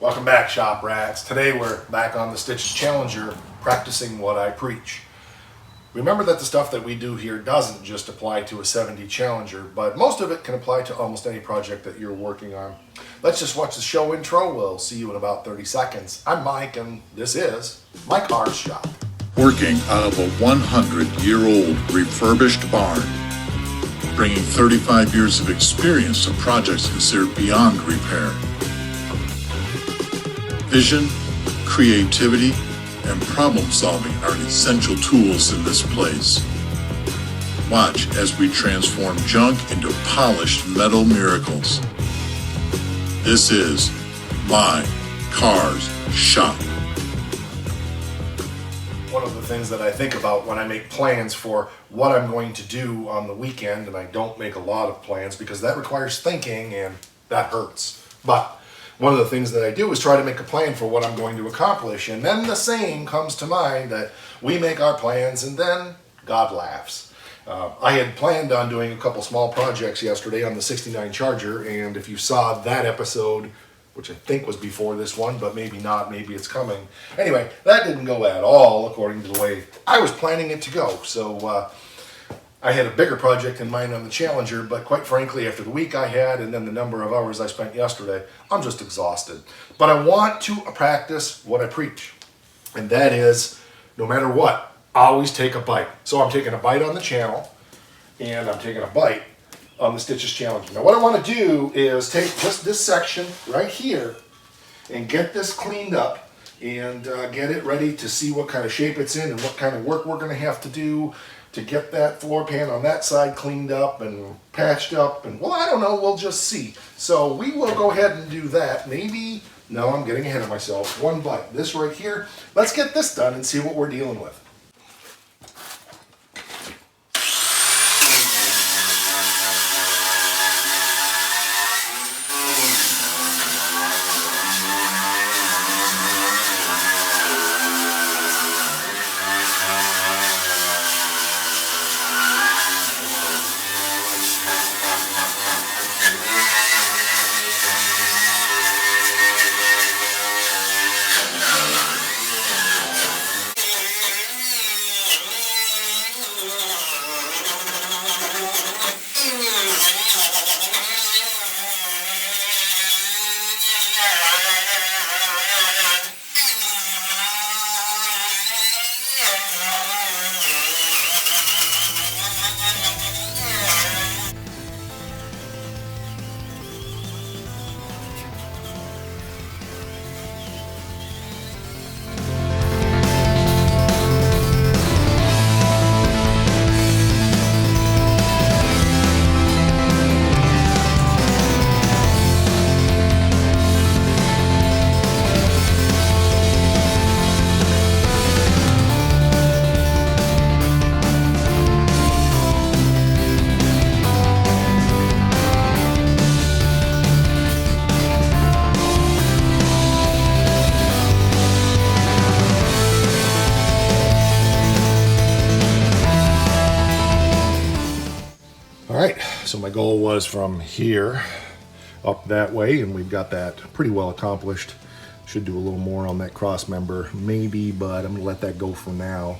Welcome back, Shop Rats. Today we're back on the Stitches Challenger practicing what I preach. Remember that the stuff that we do here doesn't just apply to a 7D Challenger, but most of it can apply to almost any project that you're working on. Let's just watch the show intro. We'll see you in about 30 seconds. I'm Mike and this is my car's shop. Working out of a 100-year-old refurbished barn, bringing 35 years of experience to projects considered beyond repair. Vision, creativity, and problem solving are essential tools in this place. Watch as we transform junk into polished metal miracles. This is my car's shop. One of the things that I think about when I make plans for what I'm going to do on the weekend, and I don't make a lot of plans because that requires thinking and that hurts. But one of the things that I do is try to make a plan for what I'm going to accomplish, and then the saying comes to mind that we make our plans and then God laughs. I had planned on doing a couple small projects yesterday on the 69 Charger, and if you saw that episode, which I think was before this one, but maybe not, maybe it's coming. Anyway, that didn't go at all according to the way I was planning it to go. So I had a bigger project in mind on the Challenger, but quite frankly, after the week I had and then the number of hours I spent yesterday, I'm just exhausted. But I want to practice what I preach, and that is, no matter what, always take a bite. So I'm taking a bite on the channel, and I'm taking a bite on the Stitches Challenger. Now what I want to do is take just this section right here and get this cleaned up and get it ready to see what kind of shape it's in and what kind of work we're going to have to do to get that floor pan on that side cleaned up and patched up, and well, I don't know, we'll just see. So we will go ahead and do that. Maybe, no, I'm getting ahead of myself. One bite, this right here. Let's get this done and see what we're dealing with. Alright, so my goal was from here up that way, and we've got that pretty well accomplished. Should do a little more on that cross member, maybe, but I'm going to let that go for now.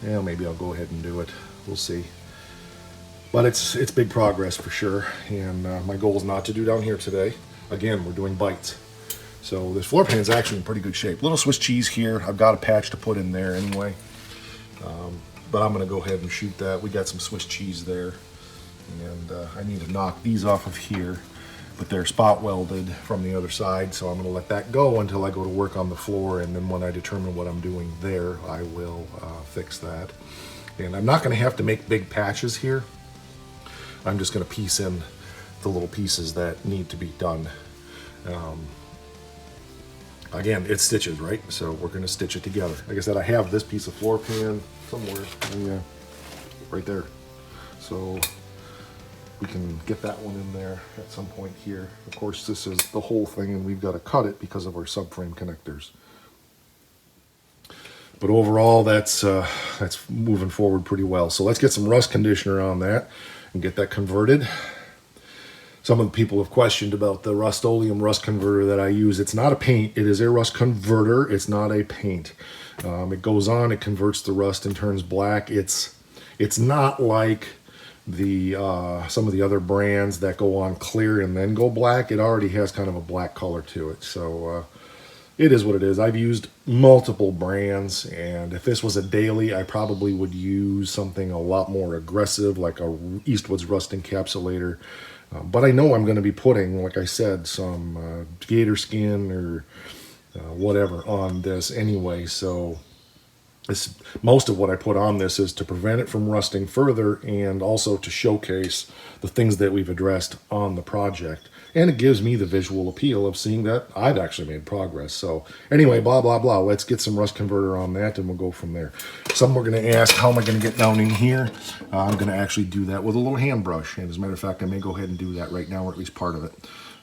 Yeah, maybe I'll go ahead and do it. We'll see. But it's big progress for sure, and my goal is not to do down here today. Again, we're doing bites. So this floor pan is actually in pretty good shape. Little Swiss cheese here. I've got a patch to put in there anyway. But I'm going to go ahead and shoot that. We got some Swiss cheese there. And I need to knock these off of here. But they're spot welded from the other side. So I'm going to let that go until I go to work on the floor. And then when I determine what I'm doing there, I will fix that. And I'm not going to have to make big patches here. I'm just going to piece in the little pieces that need to be done. Again, it's stitches, right? So we're going to stitch it together. Like I said, I have this piece of floor pan somewhere, yeah, right there. So we can get that one in there at some point here. Of course, this is the whole thing, and we've got to cut it because of our subframe connectors. But overall, that's moving forward pretty well. So let's get some rust conditioner on that and get that converted. Some of the people have questioned about the Rust-Oleum rust converter that I use. It's not a paint. It is a rust converter. It's not a paint. It goes on. It converts the rust and turns black. It's not like the some of the other brands that go on clear and then go black. It already has kind of a black color to it. So it is what it is. I've used multiple brands, and if this was a daily, I probably would use something a lot more aggressive, like a Eastwood's Rust Encapsulator. But I know I'm going to be putting, like I said, some gator skin or whatever on this anyway. So most of what I put on this is to prevent it from rusting further, and also to showcase the things that we've addressed on the project. And it gives me the visual appeal of seeing that I've actually made progress. So anyway, blah, blah, blah. Let's get some rust converter on that, and we'll go from there. Some are going to ask, how am I going to get down in here? I'm going to actually do that with a little hand brush. And as a matter of fact, I may go ahead and do that right now, or at least part of it.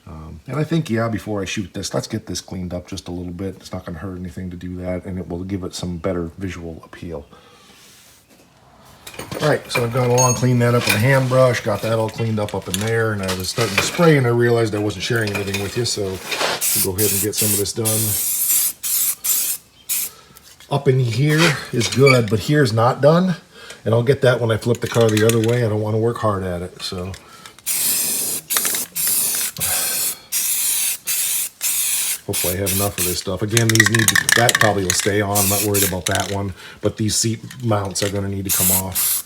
And I think, yeah, before I shoot this, let's get this cleaned up just a little bit. It's not going to hurt anything to do that, and it will give it some better visual appeal. All right, so I've gone along, cleaned that up with a hand brush, got that all cleaned up in there, and I was starting to spray, and I realized I wasn't sharing anything with you, so we'll go ahead and get some of this done. Up in here is good, but here's not done, and I'll get that when I flip the car the other way. I don't want to work hard at it, so. Hopefully I have enough of this stuff. Again, that probably will stay on. I'm not worried about that one. But these seat mounts are going to need to come off.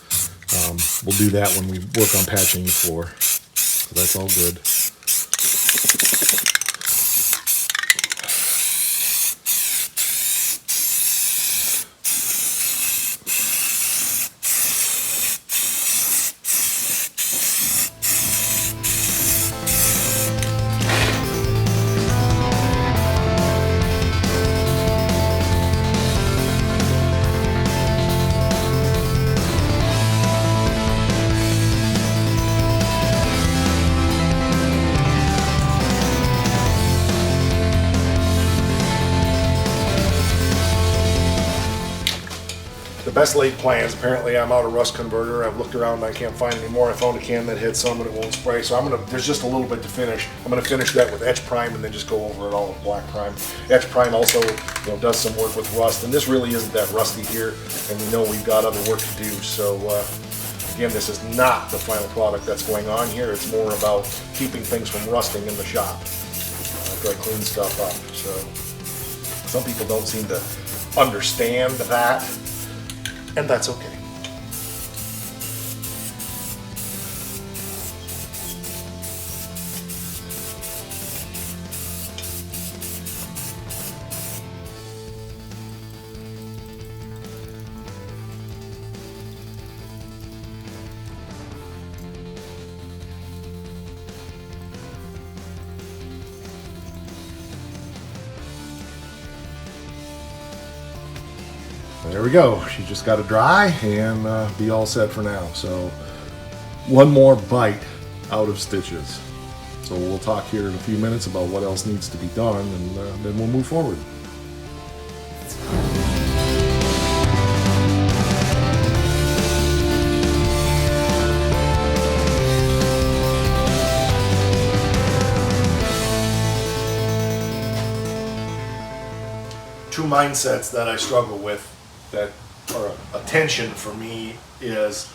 We'll do that when we work on patching the floor. So that's all good. Best laid plans. Apparently I'm out of rust converter. I've looked around and I can't find any more. I found a can that had some and it won't spray. So there's just a little bit to finish. I'm gonna finish that with etch prime and then just go over it all with black prime. Etch prime also, does some work with rust, and this really isn't that rusty here, and we know we've got other work to do. So again, this is not the final product that's going on here. It's more about keeping things from rusting in the shop after I clean stuff up. So some people don't seem to understand that. And that's okay. There we go. She just got to dry and be all set for now. So one more bite out of stitches. So we'll talk here in a few minutes about what else needs to be done, and then we'll move forward. Two mindsets that I struggle with that are a tension for me is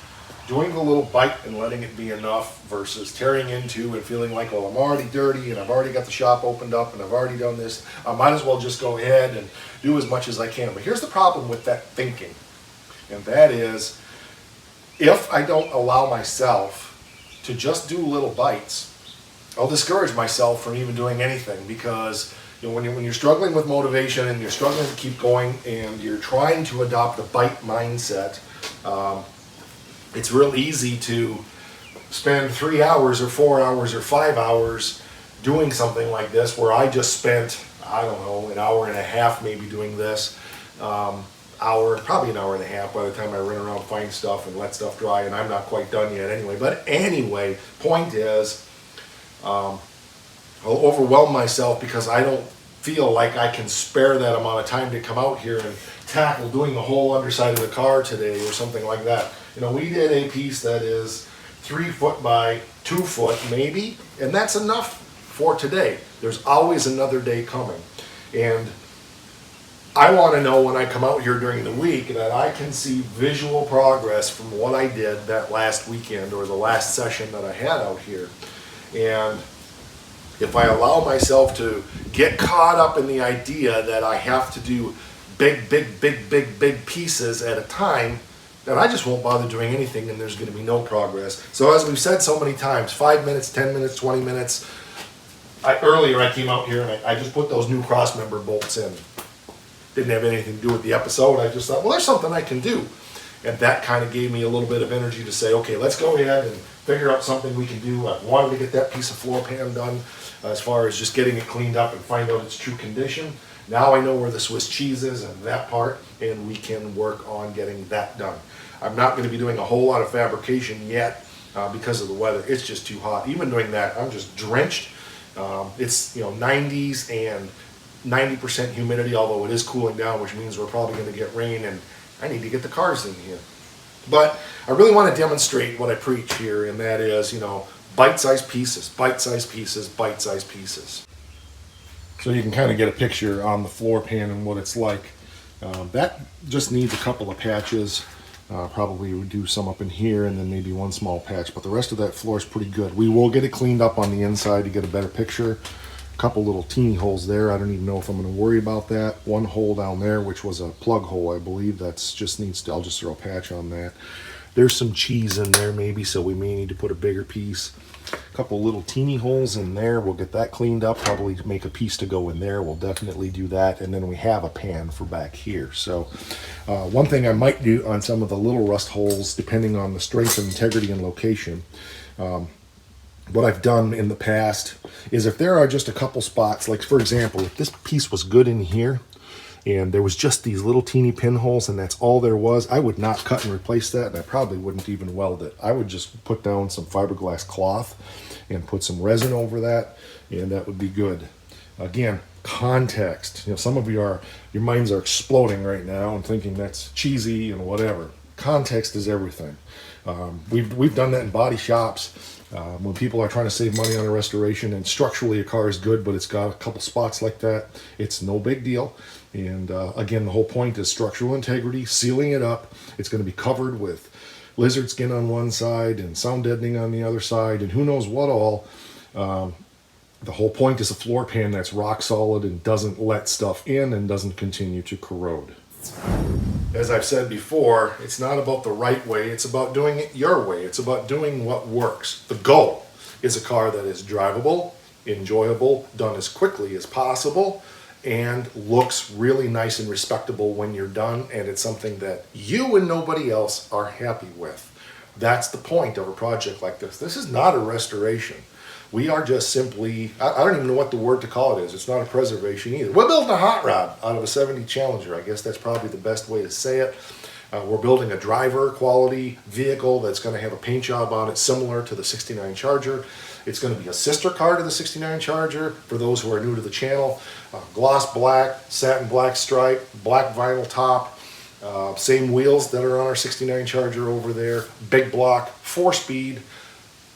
doing the little bite and letting it be enough versus tearing into and feeling like, well, I'm already dirty and I've already got the shop opened up and I've already done this. I might as well just go ahead and do as much as I can. But here's the problem with that thinking, and that is, if I don't allow myself to just do little bites, I'll discourage myself from even doing anything, because when you're struggling with motivation and you're struggling to keep going and you're trying to adopt a bite mindset, it's real easy to spend 3 hours or 4 hours or 5 hours doing something like this, where I just spent, I don't know, an hour and a half maybe doing this, probably an hour and a half by the time I run around, find stuff and let stuff dry, and I'm not quite done yet anyway. But anyway, point is, I'll overwhelm myself because I don't feel like I can spare that amount of time to come out here and tackle doing the whole underside of the car today or something like that. We did a piece that is 3 foot by 2 foot maybe, and that's enough for today. There's always another day coming. And I want to know when I come out here during the week that I can see visual progress from what I did that last weekend or the last session that I had out here. And if I allow myself to get caught up in the idea that I have to do big pieces at a time, then I just won't bother doing anything and there's going to be no progress. So as we've said so many times, 5 minutes, 10 minutes, 20 minutes. Earlier I came out here and I just put those new cross member bolts in. Didn't have anything to do with the episode. I just thought, well, there's something I can do. And that kind of gave me a little bit of energy to say, okay, let's go ahead and figure out something we can do. I wanted to get that piece of floor pan done as far as just getting it cleaned up and find out its true condition. Now I know where the Swiss cheese is and that part, and we can work on getting that done. I'm not going to be doing a whole lot of fabrication yet because of the weather. It's just too hot. Even doing that, I'm just drenched. It's 90s and 90% humidity, although it is cooling down, which means we're probably going to get rain, and I need to get the cars in here. But I really want to demonstrate what I preach here, and that is, bite-sized pieces, bite-sized pieces, bite-sized pieces. So you can kind of get a picture on the floor pan and what it's like. That just needs a couple of patches. Probably would do some up in here and then maybe one small patch, but the rest of that floor is pretty good. We will get it cleaned up on the inside to get a better picture. A couple little teeny holes there. I don't even know if I'm going to worry about that. One hole down there, which was a plug hole, I believe. That's just needs to, I'll just throw a patch on that. There's some cheese in there maybe, so we may need to put a bigger piece. A couple little teeny holes in there. We'll get that cleaned up, probably make a piece to go in there. We'll definitely do that. And then we have a pan for back here. So one thing I might do on some of the little rust holes, depending on the strength and integrity and location, what I've done in the past is if there are just a couple spots, like for example, if this piece was good in here and there was just these little teeny pinholes and that's all there was, I would not cut and replace that, and I probably wouldn't even weld it. I would just put down some fiberglass cloth and put some resin over that, and that would be good. Again, context. Some of your minds are exploding right now and thinking that's cheesy and whatever. Context is everything. We've done that in body shops. When people are trying to save money on a restoration and structurally a car is good, but it's got a couple spots like that, it's no big deal. And again, the whole point is structural integrity, sealing it up. It's going to be covered with lizard skin on one side and sound deadening on the other side and who knows what all. The whole point is a floor pan that's rock solid and doesn't let stuff in and doesn't continue to corrode. As I've said before, it's not about the right way, it's about doing it your way. It's about doing what works. The goal is a car that is drivable, enjoyable, done as quickly as possible, and looks really nice and respectable when you're done, and it's something that you and nobody else are happy with. That's the point of a project like this. This is not a restoration. We are just simply, I don't even know what the word to call it is. It's not a preservation either. We're building a hot rod out of a 70 Challenger. I guess that's probably the best way to say it. We're building a driver quality vehicle that's going to have a paint job on it similar to the 69 Charger. It's going to be a sister car to the 69 Charger for those who are new to the channel. Gloss black, satin black stripe, black vinyl top. Same wheels that are on our 69 Charger over there. Big block, 4-speed.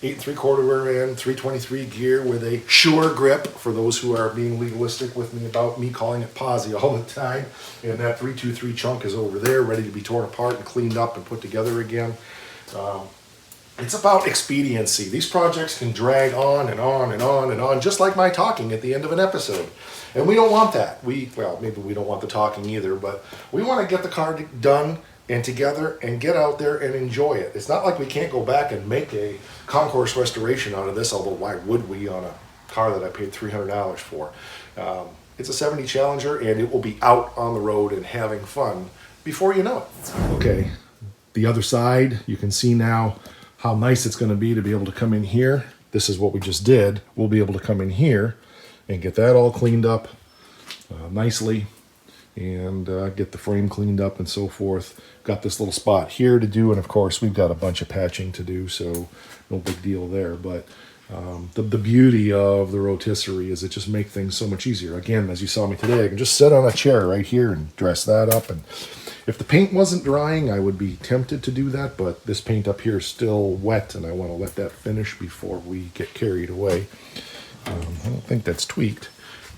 8 3/4 rear end, 323 gear with a sure grip for those who are being legalistic with me about me calling it posi all the time. And that 323 chunk is over there ready to be torn apart and cleaned up and put together again. It's about expediency. These projects can drag on and on and on and on, just like my talking at the end of an episode. And we don't want that. Well, maybe we don't want the talking either, but we want to get the car done and together and get out there and enjoy it. It's not like we can't go back and make a concourse restoration out of this, although why would we on a car that I paid $300 for? It's a 70 Challenger and it will be out on the road and having fun before you know it. Okay, the other side, you can see now how nice it's going to be able to come in here. This is what we just did. We'll be able to come in here and get that all cleaned up nicely and get the frame cleaned up and so forth. Got this little spot here to do, and of course we've got a bunch of patching to do, so no big deal there. But the beauty of the rotisserie is it just makes things so much easier. Again, as you saw me today, I can just sit on a chair right here and dress that up, and If the paint wasn't drying, I would be tempted to do that, but this paint up here is still wet, and I want to let that finish before we get carried away. I don't think that's tweaked.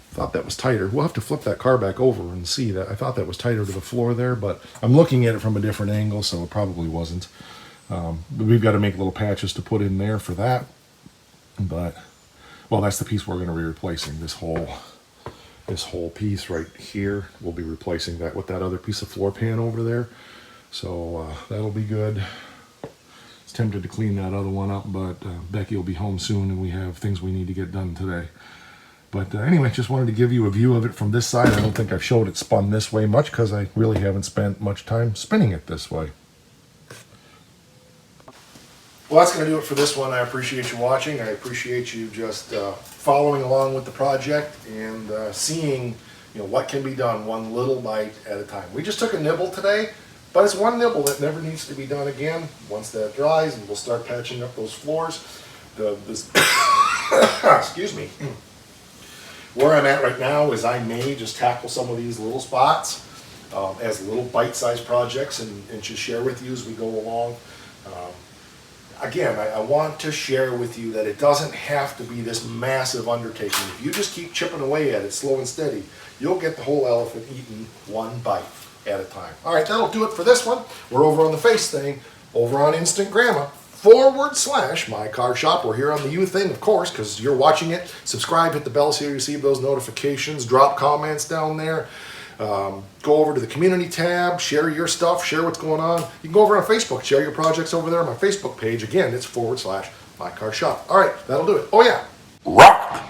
Thought that was tighter. We'll have to flip that car back over and see that. I thought that was tighter to the floor there, but I'm looking at it from a different angle, so it probably wasn't. But we've got to make little patches to put in there for that. But, well, that's the piece we're going to be replacing. This whole piece right here, we'll be replacing that with that other piece of floor pan over there. So that'll be good. It's tempted to clean that other one up, but Becky will be home soon and we have things we need to get done today. But anyway, just wanted to give you a view of it from this side. I don't think I've showed it spun this way much because I really haven't spent much time spinning it this way. Well, that's going to do it for this one. I appreciate you watching. I appreciate you just following along with the project and seeing, what can be done one little bite at a time. We just took a nibble today, but it's one nibble that never needs to be done again. Once that dries, and we'll start patching up those floors. Excuse me. Where I'm at right now is I may just tackle some of these little spots as little bite-sized projects and just share with you as we go along. Again, I want to share with you that it doesn't have to be this massive undertaking. If you just keep chipping away at it slow and steady, you'll get the whole elephant eaten one bite at a time. All right, that'll do it for this one. We're over on the Face thing, over on Instant Grandma, /My Car Shop. We're here on the You thing, of course, because you're watching it. Subscribe, hit the bell so you receive those notifications. Drop comments down there. Go over to the community tab, share your stuff, share what's going on. You can go over on Facebook, share your projects over there on my Facebook page. Again, it's /My Car Shop. All right, that'll do it. Oh yeah, rock!